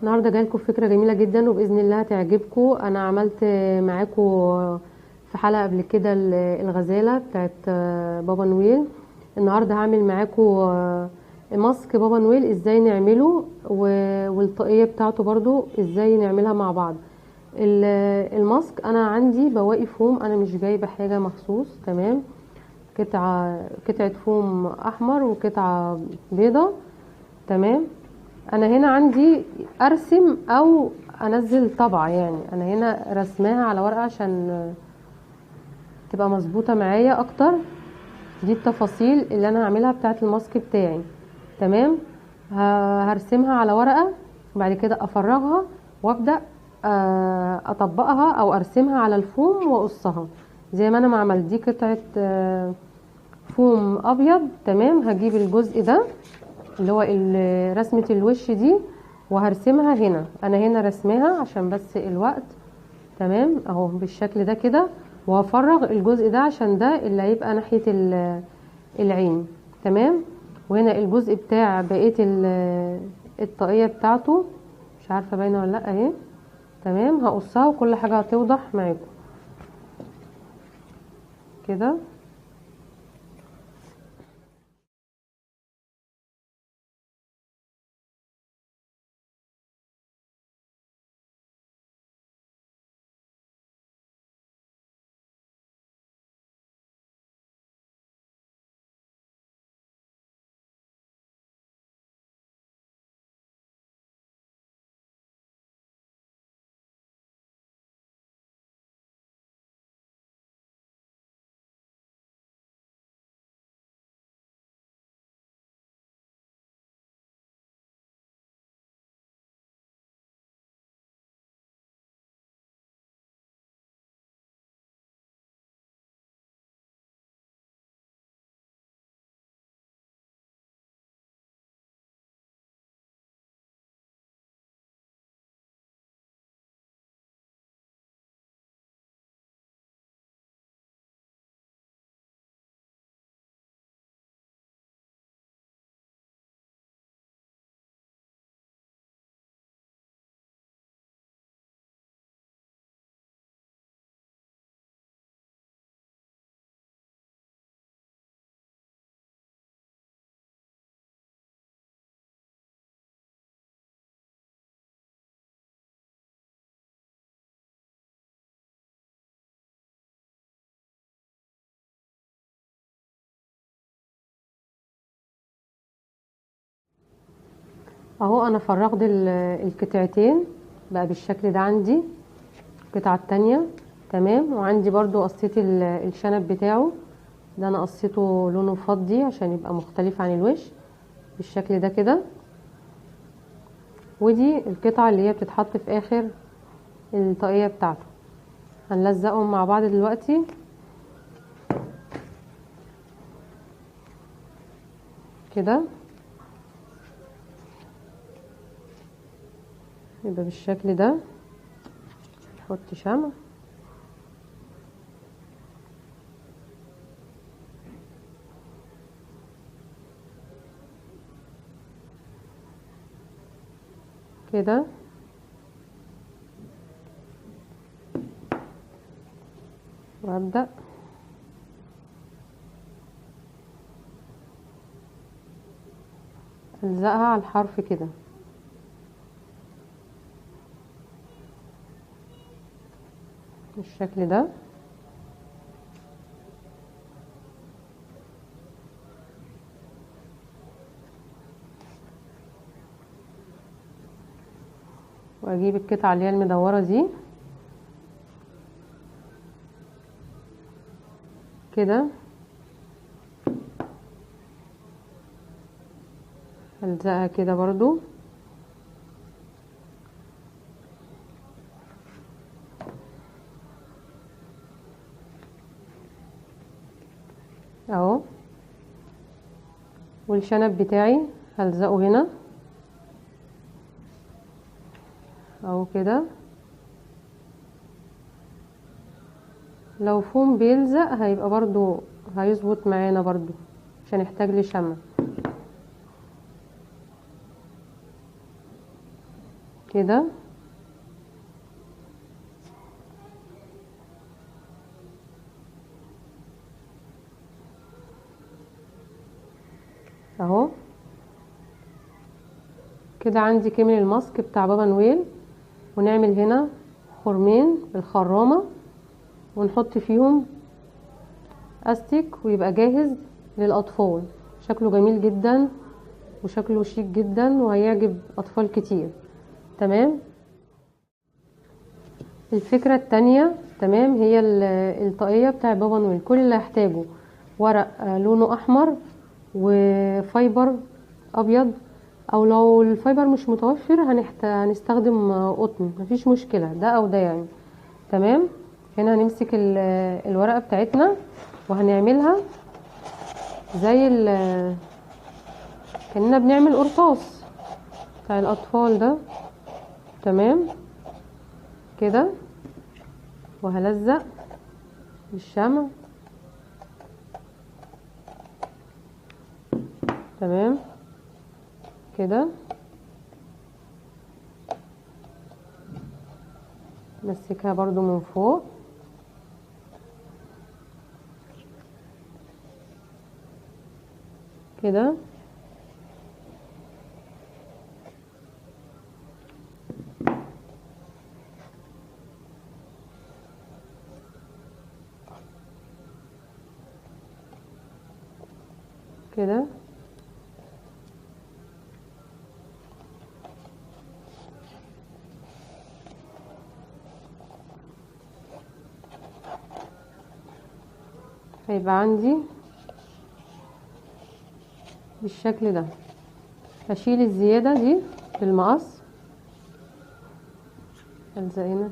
النهارده جايلكم فكره جميله جدا وباذن الله هتعجبكم. انا عملت معاكم في حلقه قبل كده الغزاله بتاعت بابا نويل. النهارده هعمل معاكم ماسك بابا نويل ازاي نعمله والطاقيه بتاعته برضو ازاي نعملها مع بعض. الماسك انا عندي بواقي فوم، انا مش جايبه حاجه مخصوص. تمام، قطعه فوم احمر وقطعه بيضه. تمام، انا هنا عندي ارسم او انزل طبعة، يعني انا هنا رسماها على ورقة عشان تبقى مظبوطة معايا اكتر. دي التفاصيل اللي انا هعملها بتاعه الماسك بتاعي. تمام، هرسمها على ورقة وبعد كده افرغها وابدأ اطبقها او ارسمها على الفوم واقصها زي ما انا ما عملت. دي قطعة فوم ابيض. تمام، هجيب الجزء ده اللي هو رسمة الوش دي وهرسمها هنا. انا هنا رسمها عشان بس الوقت. تمام، اهو بالشكل ده كده، وهفرغ الجزء ده عشان ده اللي هيبقى ناحية العين. تمام، وهنا الجزء بتاع بقية الطاقية بتاعته، مش عارفة باينة ولا لا اهي. تمام، هقصها وكل حاجة هتوضح معاكم كده. اهو انا فرغت القطعتين بقى بالشكل ده. عندي القطعة التانية. تمام، وعندي برضو قصيت الشنب بتاعه ده، انا قصيته لونه فضي عشان يبقى مختلف عن الوش بالشكل ده كده. ودي القطعة اللي هي بتتحط في اخر الطاقية بتاعته. هنلزقهم مع بعض دلوقتي كده، يبقى بالشكل ده. نحط شمع كده، وابدأ الزقها على الحرف كده بالشكل ده. واجيب القطعة اللي هي المدورة دي كده، الزقها كده برضو اهو. والشنب بتاعي هلزقه هنا اهو كده. لو فوم بيلزق هيبقى برضو هيظبط معانا برضو، مش هنحتاج لشمع. كده اهو. كده عندي كمل الماسك بتاع بابا نويل، ونعمل هنا خرمين بالخرامة ونحط فيهم استيك ويبقى جاهز للاطفال. شكله جميل جدا وشكله شيك جدا وهيعجب اطفال كتير. تمام. الفكرة التانية تمام هي الطاقية بتاع بابا نويل. كل اللي هحتاجه ورق لونه احمر وفايبر ابيض، او لو الفايبر مش متوفر هنستخدم قطن، مفيش مشكلة ده او ده يعني. تمام. هنا هنمسك الورقة بتاعتنا وهنعملها زي كأننا بنعمل قرطاس بتاع الاطفال ده. تمام كده. وهلزق بالشمع. تمام كده. مسكها برضو من فوق كده. كده هيبقى عندي بالشكل ده. هشيل الزيادة دي بالمقص، الزق هنا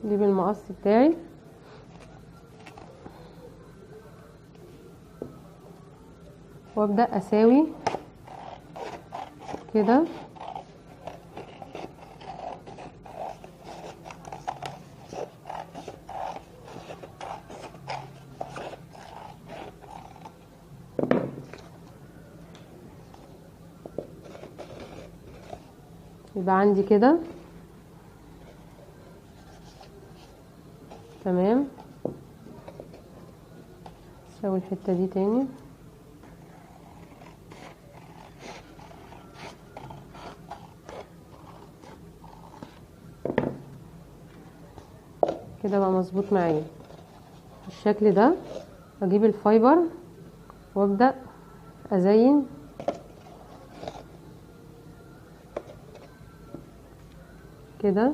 دي بالمقص بتاعي. وابدأ اساوي كده. يبقى عندي كده. تمام. اسوي الحتة دي تاني. كده بقى مظبوط معايا بالشكل ده. اجيب الفايبر وابدأ ازين كده.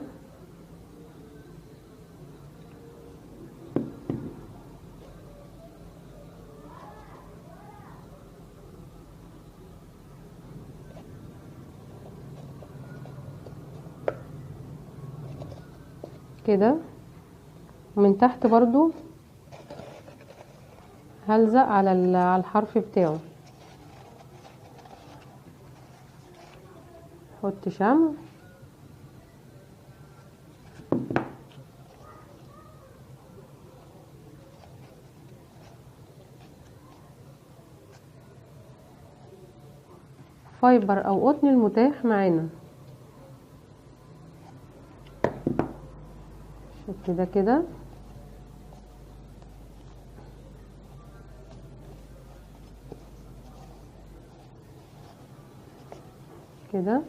كده ومن تحت برضو هلزق على الحرف بتاعه. احط شمع فايبر او قطن المتاح معانا بالشكل ده كده. كده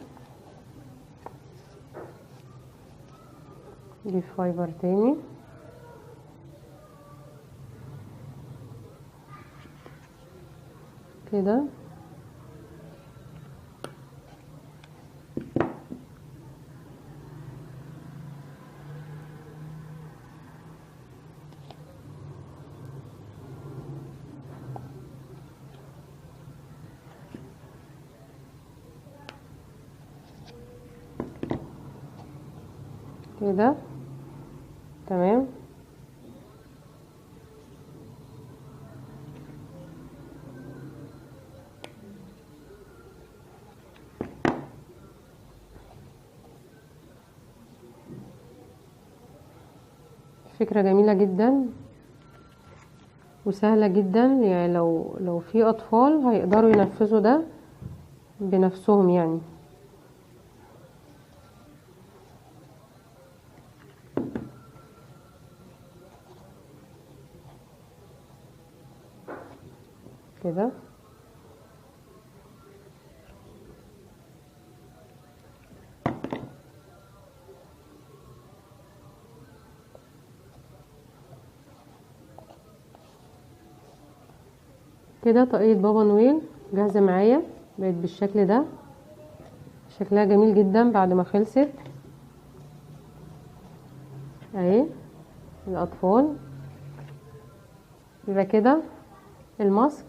دي فايبر تاني. كده كده. تمام. فكرة جميلة جدا وسهلة جدا، يعني لو في اطفال هيقدروا ينفذوا ده بنفسهم يعني. كده كده طاقية بابا نويل جاهزة معايا، بقت بالشكل ده، شكلها جميل جدا بعد ما خلصت اهي الاطفال. يبقى كده الماسك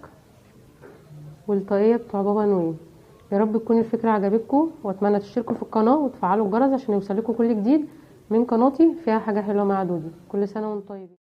والطاقية بتوع بابا نويل. يا رب تكون الفكرة عجبتكم، واتمنى تشتركوا في القناة وتفعلوا الجرس عشان يوصلكوا كل جديد من قناتي فيها حاجة حلوة مع دودي. كل سنة وانتم طيبين.